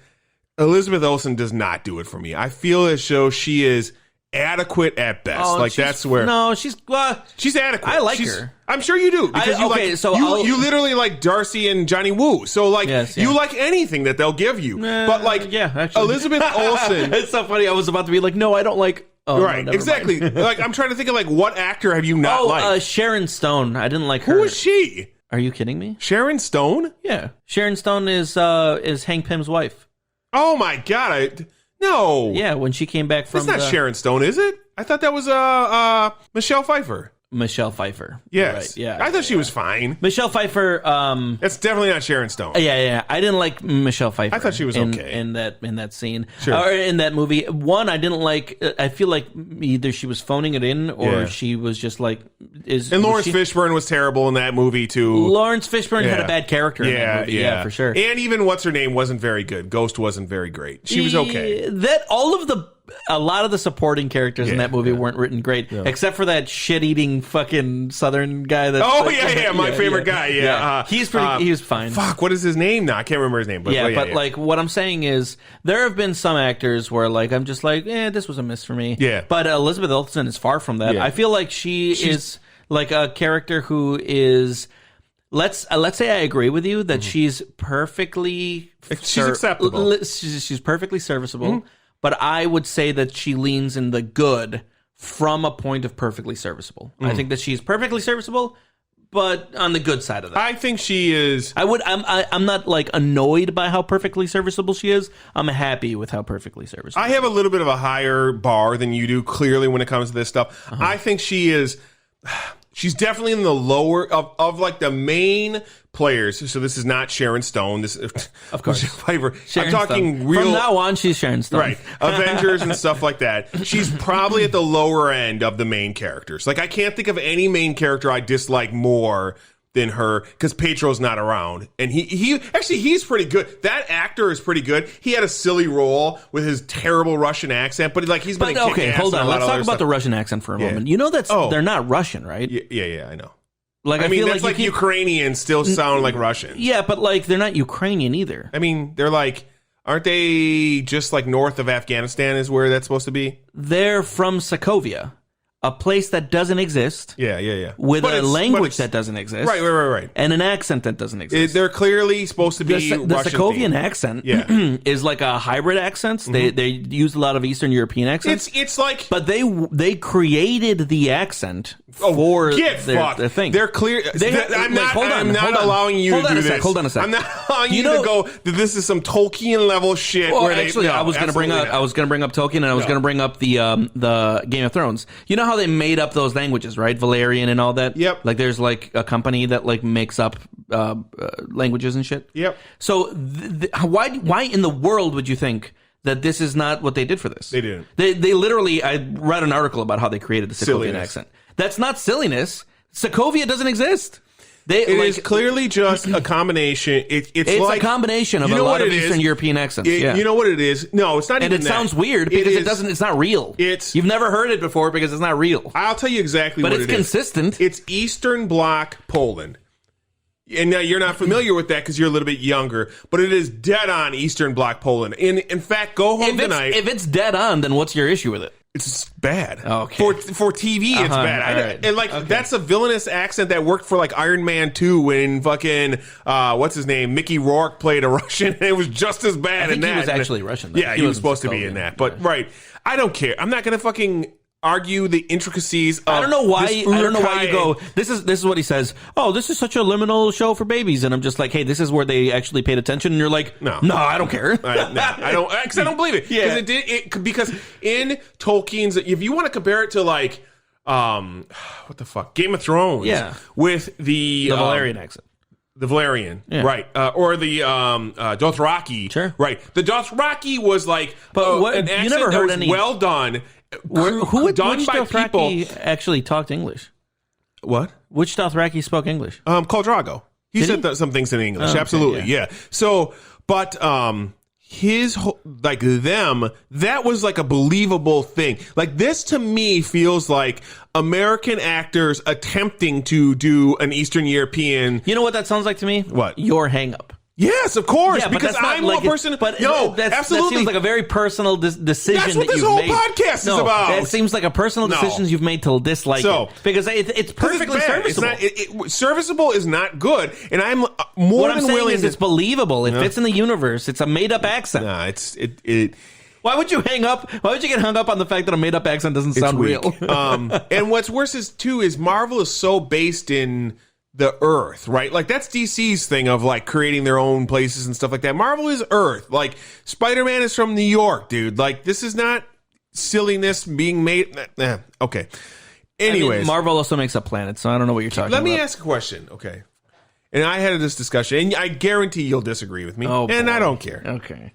Elizabeth Olsen does not do it for me. I feel as though she is adequate at best. That's where she's adequate. I like her. I'm sure you do because you literally like Darcy and Johnny Woo. So like you like anything that they'll give you. But like Elizabeth Olsen, it's so funny. I was about to be like, no, I don't like. Oh, right, no, exactly. Like I'm trying to think of like what actor have you not liked? Sharon Stone. I didn't like her. Who is she? Are you kidding me? Sharon Stone? Yeah, Sharon Stone is Hank Pym's wife. Oh my god! No. Yeah, when she came back from that's not Sharon Stone, is it? I thought that was Michelle Pfeiffer. Michelle Pfeiffer. Yes. Right. Yeah. I thought she was fine. Michelle Pfeiffer. That's definitely not Sharon Stone. Yeah. I didn't like Michelle Pfeiffer. I thought she was okay in that scene. Sure. Or in that movie. One, I didn't like. I feel like either she was phoning it in or she was just like. And Lawrence Fishburne was terrible in that movie too. Lawrence Fishburne had a bad character in that movie. Yeah, for sure. And even what's her name wasn't very good. Ghost wasn't very great. She was okay. A lot of the supporting characters in that movie weren't written great, except for that shit-eating fucking Southern guy. My favorite guy. Yeah, he's pretty. He was fine. Fuck, what is his name now? I can't remember his name. But like what I'm saying is, there have been some actors where like I'm just like, this was a miss for me. Yeah. But Elizabeth Olsen is far from that. Yeah. I feel like she's is like a character who is. Let's say I agree with you that she's perfectly. She's acceptable. She's perfectly serviceable. But I would say that she leans in the good from a point of perfectly serviceable. I think that she's perfectly serviceable, but on the good side of that. I think she is. I'm not like annoyed by how perfectly serviceable she is. I'm happy with how perfectly serviceable. I have a little bit of a higher bar than you do. Clearly, when it comes to this stuff, I think she is. She's definitely in the lower of like the main players. So this is not Sharon Stone. This, of course, I'm talking Stone. real. From now on, she's Sharon Stone, right? Avengers and stuff like that. She's probably at the lower end of the main characters. Like I can't think of any main character I dislike more than her because Pedro's not around, and he's pretty good. That actor is pretty good. He had a silly role with his terrible Russian accent, but he's been okay. Hold on, let's talk about the Russian accent for a moment. You know they're not Russian, right? Yeah, I know. Like I mean, that's like Ukrainians still sound like Russian. Yeah, but like they're not Ukrainian either. I mean, they're like, aren't they just like north of Afghanistan is where that's supposed to be? They're from Sokovia. a place that doesn't exist. Yeah. With a language that doesn't exist. Right. And an accent that doesn't exist. They're clearly supposed to be the Sokovian accent is like a hybrid accent. They use a lot of Eastern European accents. It's like... But they created the accent for their thing. They're clear... I'm not allowing you to do this. Hold on a second. I'm not allowing you to go that this is some Tolkien level shit. Well, actually, I was going to bring up Tolkien, and I was going to bring up the Game of Thrones. You know how they made up those languages, right? Valerian and all that. Yep. Like there's like a company that like makes up languages and shit. Yep. So why in the world would you think that this is not what they did for this? They didn't. They literally, I read an article about how they created the Sokovian accent. That's not silliness. Sokovia doesn't exist. It is clearly just a combination. It's like a combination of a lot of Eastern European accents. You know what it is? No, it's not even that. And it sounds weird because it's not real. You've never heard it before because it's not real. I'll tell you exactly what it is. But it's consistent. It's Eastern Bloc Poland. And now you're not familiar with that because you're a little bit younger, but it is dead on Eastern Bloc Poland. In fact, go home tonight. If it's dead on, then what's your issue with it? It's bad. Okay. For TV, it's bad. And that's a villainous accent that worked for like Iron Man 2 when fucking what's his name, Mickey Rourke played a Russian. And it was just as bad. I think he was actually Russian. Though. Yeah, he was supposed to be in that. But I don't care. I'm not gonna fucking argue the intricacies of I don't know why you go, this is what he says, oh, this is such a liminal show for babies, and I'm just like, hey, this is where they actually paid attention, and you're like, no, I don't care. I don't believe it. Yeah. Because in Tolkien's, if you want to compare it to like what the fuck, Game of Thrones, with the Valerian accent. The Valerian, right, or the Dothraki, sure, right. The Dothraki was like, an accent you never heard that was well done. Which Dothraki actually talked English? What? Which Dothraki spoke English? Khal Drogo. He said some things in English. Absolutely, yeah. So, but his that was like a believable thing. Like this to me feels like American actors attempting to do an Eastern European. You know what that sounds like to me? What? Your hang up. Yes, of course, because I'm one person. But absolutely, that seems like a very personal decision. That's what this whole podcast is about. It seems like a personal decision you've made to dislike it because it's perfectly serviceable. Serviceable is not good, and I'm more than willing. It's believable. It fits in the universe. It's a made up accent. Nah, it. Why would you hang up? Why would you get hung up on the fact that a made up accent doesn't sound real? And what's worse is Marvel is so based in the Earth, right? Like that's DC's thing of like creating their own places and stuff like that. Marvel is Earth. Like Spider-Man is from New York, dude. Like this is not silliness being made. Okay. Anyways, Marvel also makes up planets, so I don't know what you're talking about. Let me ask a question, okay? And I had this discussion, and I guarantee you'll disagree with me, and I don't care. Okay.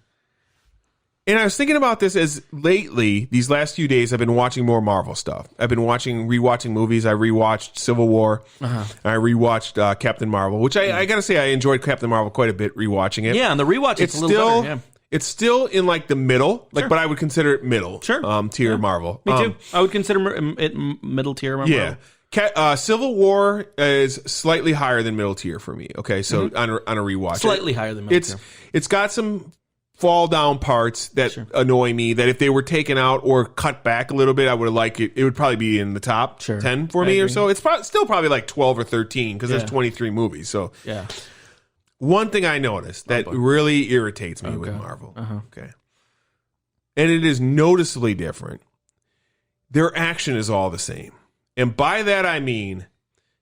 And I was thinking about this as lately, these last few days, I've been watching more Marvel stuff. I've been rewatching movies. I rewatched Civil War. I rewatched Captain Marvel, which I got to say, I enjoyed Captain Marvel quite a bit rewatching it. Yeah, and the rewatch it's a little better. Yeah. It's still in like the middle, but I would consider it middle tier Marvel. Me too. I would consider it middle tier Marvel. Yeah. Civil War is slightly higher than middle tier for me. Okay, so on a rewatch. Slightly higher than middle tier. It's got some fall down parts that annoy me that if they were taken out or cut back a little bit, I would have liked it. It would probably be in the top 10 for me or so. It's still probably like 12 or 13 because there's 23 movies. So one thing I noticed that really irritates me with Marvel. Okay. And it is noticeably different. Their action is all the same. And by that I mean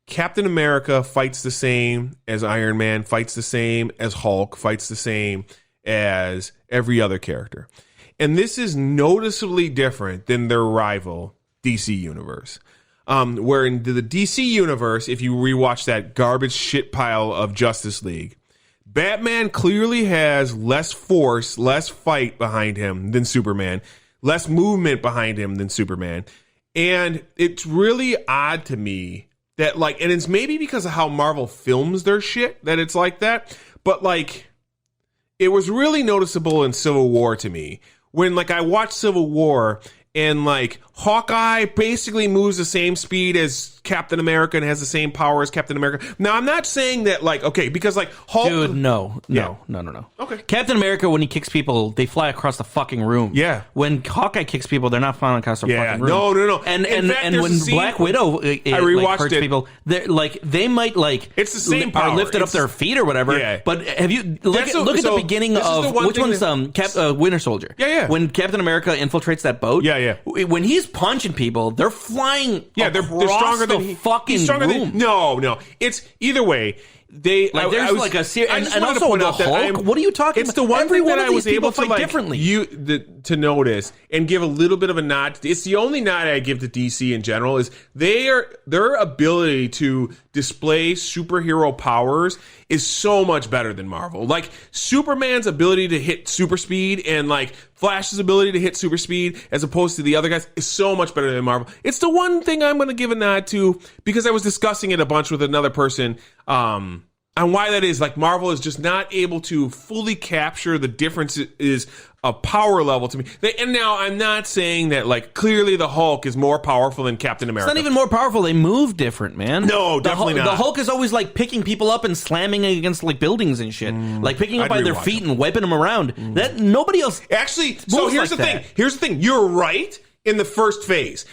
Captain America fights the same as Iron Man, fights the same as Hulk, fights the same as every other character. And this is noticeably different than their rival DC Universe. Where in the DC Universe, if you rewatch that garbage shit pile of Justice League, Batman clearly has less force, less fight behind him than Superman, less movement behind him than Superman. And it's really odd to me that and it's maybe because of how Marvel films their shit that it's like that, but it was really noticeable in Civil War to me when I watched Civil War and like Hawkeye basically moves the same speed as Captain America and has the same power as Captain America. Now, I'm not saying that like, okay, because like Hulk. Dude, no. Okay. Captain America, when he kicks people, they fly across the fucking room. Yeah. When Hawkeye kicks people, they're not flying across the fucking room. No. And In fact, and there's when a scene- Black Widow rewatched hurts it. people, they're like they might like It's the same are power. lifted up It's- their feet or whatever. Yeah. But have you look That's at the beginning this is the of one which thing one's Winter Soldier? Yeah. When Captain America infiltrates that boat. Yeah. When he's punching people, they're flying. Yeah, they're stronger the than fucking he's stronger room. Than, no. It's either way. They Like there's like a series, and wanted to also point the out that Hulk. What are you talking It's about? the one Every thing one that of I was these people able to fight like differently. to notice and give a little bit of a nod. It's the only nod I give to DC in general is their ability to display superhero powers is so much better than Marvel. Like Superman's ability to hit super speed and like Flash's ability to hit super speed as opposed to the other guys is so much better than Marvel. It's the one thing I'm going to give a nod to because I was discussing it a bunch with another person. And why that is, like Marvel is just not able to fully capture the differences of power level to me. And now I'm not saying that like clearly the Hulk is more powerful than Captain America. It's not even more powerful. They move different, man. No, definitely not. The Hulk is always like picking people up and slamming against like buildings and shit, like picking up by their feet and wiping them around. That nobody else. Actually, so here's like the thing. Here's the thing. You're right. In the first phase,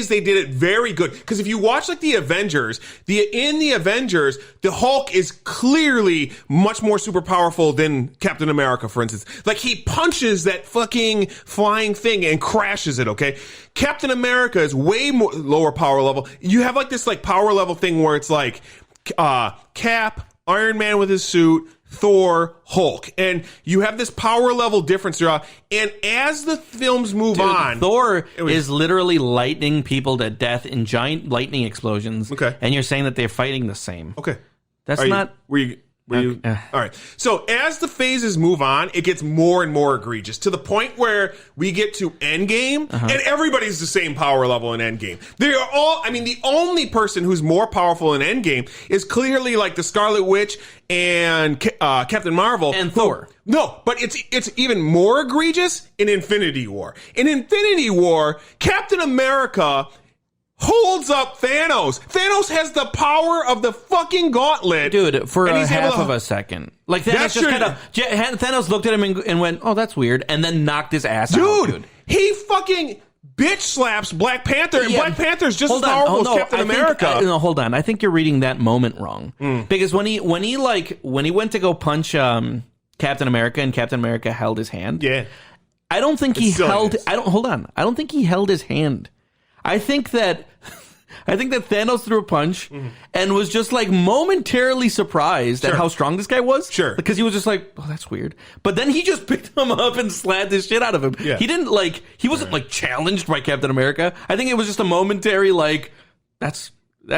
they did it very good. Because if you watch like the Avengers, in the Avengers, the Hulk is clearly much more super powerful than Captain America, for instance. Like he punches that fucking flying thing and crashes it. Okay, Captain America is way more lower power level. You have like this like power level thing where it's like Cap, Iron Man with his suit, Thor, Hulk, and you have this power level difference throughout. And as the films move on, Thor is literally lightning people to death in giant lightning explosions. Okay, and you're saying that they're fighting the same. Okay, that's not. Were you? All right. So as the phases move on, it gets more and more egregious to the point where we get to Endgame, and everybody's the same power level in Endgame. They are all. I mean, the only person who's more powerful in Endgame is clearly like the Scarlet Witch and Captain Marvel and Thor. No, but it's even more egregious in Infinity War. In Infinity War, Captain America holds up Thanos. Thanos has the power of the fucking gauntlet. Dude, for half of a second. Like, Thanos just kind of... Thanos looked at him and went, oh, that's weird, and then knocked his ass out. Dude, he fucking bitch slaps Black Panther, and Black Panther's just as powerful as Captain America. No, hold on. I think you're reading that moment wrong. Because when he went to go punch Captain America, and Captain America held his hand... Yeah. I don't think he held... Hold on. I don't think he held his hand. I think that Thanos threw a punch and was just like momentarily surprised at how strong this guy was. Sure. Because he was just like, oh, that's weird. But then he just picked him up and slapped the shit out of him. Yeah. He wasn't like challenged by Captain America. I think it was just a momentary like, that's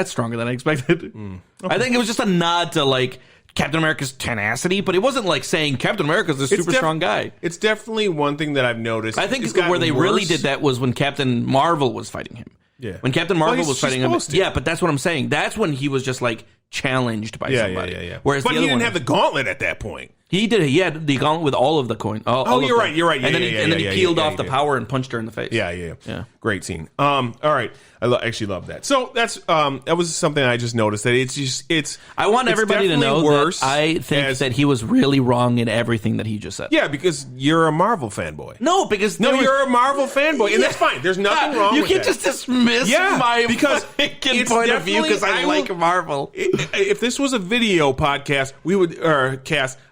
stronger than I expected. Okay. I think it was just a nod to like Captain America's tenacity, but it wasn't like saying Captain America's a super strong guy. It's definitely one thing that I've noticed. I think where they really did that was when Captain Marvel was fighting him. Yeah. When Captain Marvel was fighting him. Yeah, but that's what I'm saying. That's when he was just like challenged by somebody. Yeah. Whereas but he didn't have the gauntlet at that point. He did. He had the gauntlet with all of the coin. You're right. Yeah, and then he peeled off the power and punched her in the face. Yeah. Great scene. All right. I actually love that. So that's that was something I just noticed that it's. I want everybody to know that I think that he was really wrong in everything that he just said. Yeah, because you're a Marvel fanboy. No, because you're a Marvel fanboy, and that's fine. There's nothing wrong. You can just dismiss my point of view because I like Marvel. If this was a video podcast,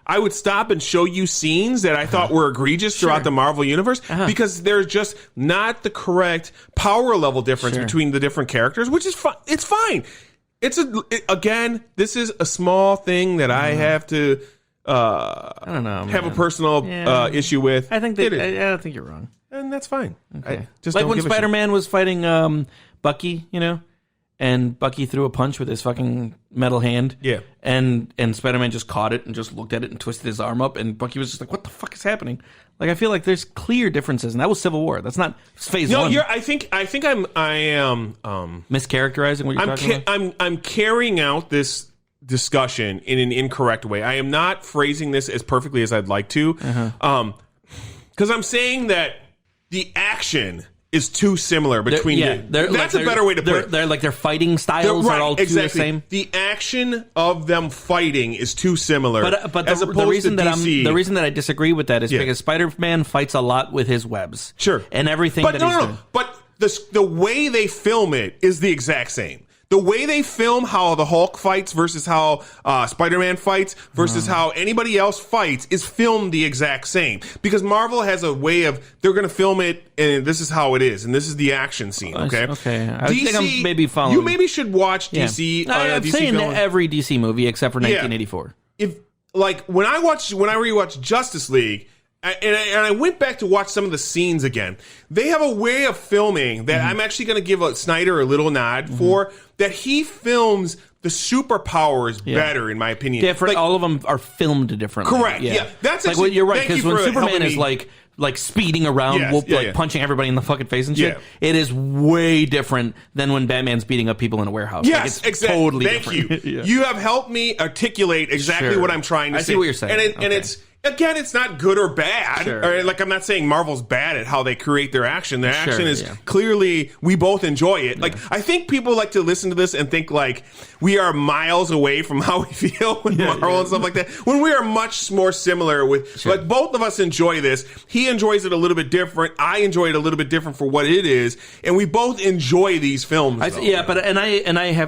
I would stop and show you scenes that I thought were egregious throughout the Marvel universe because there's just not the correct power level difference between the different characters, which is fine. It's fine. Again, this is a small thing that I have to I don't know, have a personal issue with. I think I don't think you're wrong. And that's fine. Okay. Like when Spider-Man was fighting Bucky, and Bucky threw a punch with his fucking metal hand. Yeah. And Spider-Man just caught it and just looked at it and twisted his arm up, and Bucky was just like, what the fuck is happening? Like, I feel like there's clear differences, and that was Civil War. That's not phase one. I think I am mischaracterizing what you're talking about? I'm carrying out this discussion in an incorrect way. I am not phrasing this as perfectly as I'd like to. Because I'm saying that the action is too similar between that's a better way to put it. Their fighting styles are all too the same. The action of them fighting is too similar. But the reason that I disagree with that is because Spider-Man fights a lot with his webs. Sure. And everything he's doing. But the way they film it is the exact same. The way they film how the Hulk fights versus how Spider-Man fights versus how anybody else fights is filmed the exact same. Because Marvel has a way of, they're going to film it, and this is how it is, and this is the action scene, okay? Okay. I think I'm maybe following. You maybe should watch DC. I'm DC saying film. every DC movie except for 1984. When I rewatch Justice League, and I went back to watch some of the scenes again. They have a way of filming that I'm actually going to give Snyder a little nod for, that he films the superpowers better, in my opinion. Different. All of them are filmed differently. Correct. Yeah. That's like you're right, because when Superman is like speeding around, punching everybody in the fucking face and shit, it is way different than when Batman's beating up people in a warehouse. Yes, it's exactly. Totally Thank different. you. You have helped me articulate exactly what I'm trying to say. I see what you're saying. And it's, again, it's not good or bad. Sure. Or, I'm not saying Marvel's bad at how they create their action. Their action is clearly, we both enjoy it. Like, I think people like to listen to this and think like we are miles away from how we feel with Marvel and stuff like that, when we are much more similar with, like, both of us enjoy this. He enjoys it a little bit different. I enjoy it a little bit different for what it is. And we both enjoy these films. I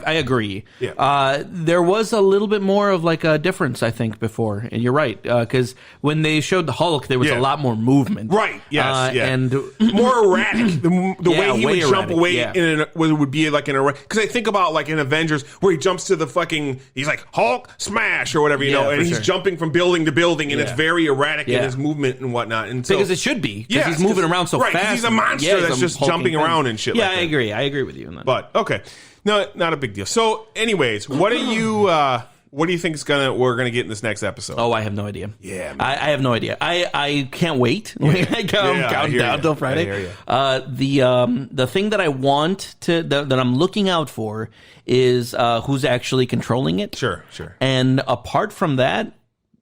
agree. Yeah. There was a little bit more of like a difference, I think, before. And you're right. Because when they showed the Hulk, there was a lot more movement. Right, yes. And more erratic. The way he would jump away would be like an erratic. Because I think about like in Avengers where he jumps to the fucking, he's like, Hulk smash or whatever, you know, and he's jumping from building to building, and it's very erratic in his movement and whatnot. And so, because it should be. Because he's moving around so fast. He's a monster that's just jumping around and shit like that. I agree. I agree with you on that. But, okay. No, not a big deal. So, anyways, what do you think we're gonna get in this next episode? Oh, I have no idea. Yeah, man. I have no idea. I can't wait. I'm counting down till Friday. The thing that I want that I'm looking out for is who's actually controlling it. Sure. And apart from that,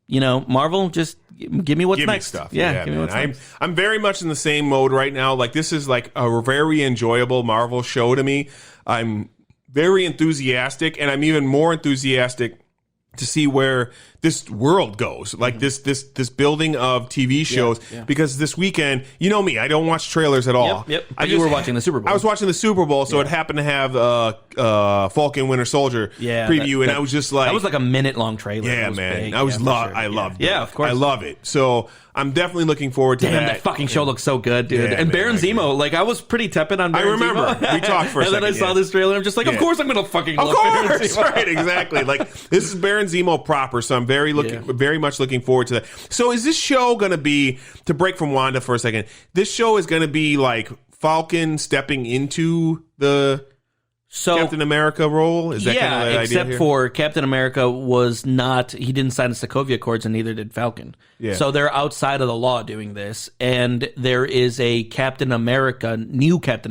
Marvel, just give me what's next. Stuff. Yeah, give me what's next. I'm very much in the same mode right now. Like, this is like a very enjoyable Marvel show to me. I'm very enthusiastic, and I'm even more enthusiastic to see where this world goes, like this building of TV shows. Because this weekend, you know me, I don't watch trailers at all. Yep. But you were watching the Super Bowl. I was watching the Super Bowl, so it happened to have Falcon Winter Soldier preview, and I was just like, that was like a minute-long trailer. Yeah, man, I loved it. Yeah, of course, I love it. So I'm definitely looking forward to that. That fucking show looks so good, dude. Yeah, and Baron Zemo, like, I was pretty tepid on Baron Zemo. I remember. We talked for a second. And then I saw this trailer, I'm just like, of course I'm going to fucking love Baron Zemo. Right, exactly. Like, this is Baron Zemo proper, so I'm very much looking forward to that. So is this show going to be, to break from Wanda for a second, this show is going to be like Falcon stepping into the Captain America role? Is that kind of the idea except for Captain America he didn't sign the Sokovia Accords, and neither did Falcon. Yeah. So they're outside of the law doing this, and there is a new Captain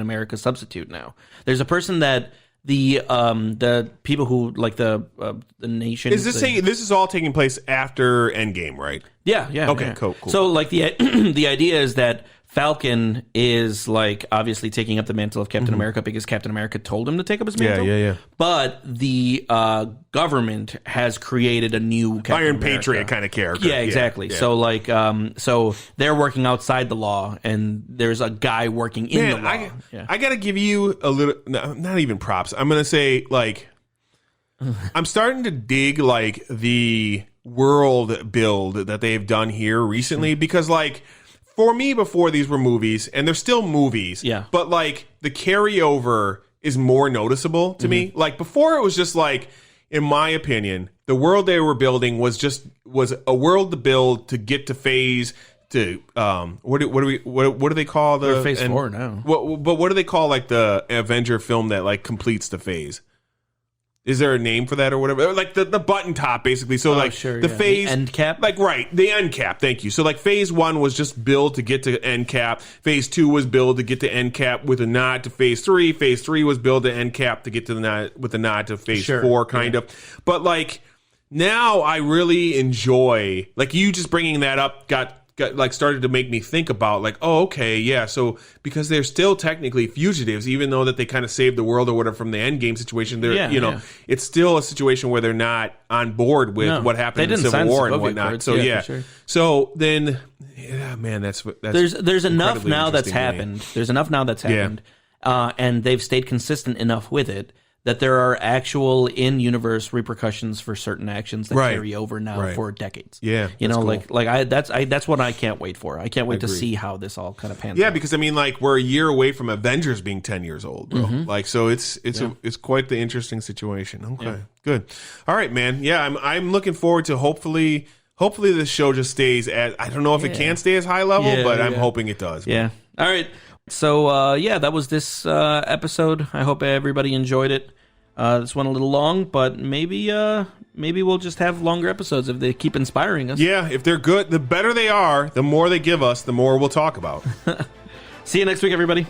America substitute now. There's a person that the people who like the nation. Is this this is all taking place after Endgame, right? Yeah. Okay, cool. So like the idea is that Falcon is like obviously taking up the mantle of Captain America because Captain America told him to take up his mantle. Yeah. But the government has created a new Captain Iron America. Patriot kind of character. Yeah, exactly. Yeah. So like, so they're working outside the law, and there's a guy working in the law. I got to give you a little, not even props. I'm going to say like, I'm starting to dig like the world build that they've done here recently, because like, for me, before these were movies, and they're still movies, but like the carryover is more noticeable to me. Like, before, it was just like, in my opinion, the world they were building was a world to build to get to phase to what do they call the phase 4 now? But what do they call like the Avenger film that like completes the phase? Is there a name for that or whatever? Like the button top, basically. So phase the end cap, like the end cap. Thank you. So like phase 1 was just build to get to end cap. Phase 2 was build to get to end cap with a nod to phase 3. Phase 3 was build to end cap to get to the nod with a nod to phase 4, kind of. But like now, I really enjoy like you just bringing that up got started to make me think about like, oh, okay, yeah. So because they're still technically fugitives, even though that they kind of saved the world or whatever from the end game situation, they're it's still a situation where they're not on board with what happened in the Civil War and whatnot. So sure. So then, man, that's there's enough now that's happened. There's enough now that's happened, and they've stayed consistent enough with it that there are actual in-universe repercussions for certain actions that carry over now for decades. Yeah, cool. That's what I can't wait for. I can't wait to see how this all kind of pans out. Yeah, because I mean, like we're a year away from Avengers being 10 years old, bro. Like, so it's quite the interesting situation. Okay, good. All right, man. Yeah, I'm looking forward to hopefully this show just stays at. I don't know if it can stay as high level, but I'm hoping it does. Yeah. All right. So, that was this episode. I hope everybody enjoyed it. This went a little long, but maybe we'll just have longer episodes if they keep inspiring us. Yeah, if they're good, the better they are, the more they give us, the more we'll talk about. See you next week, everybody.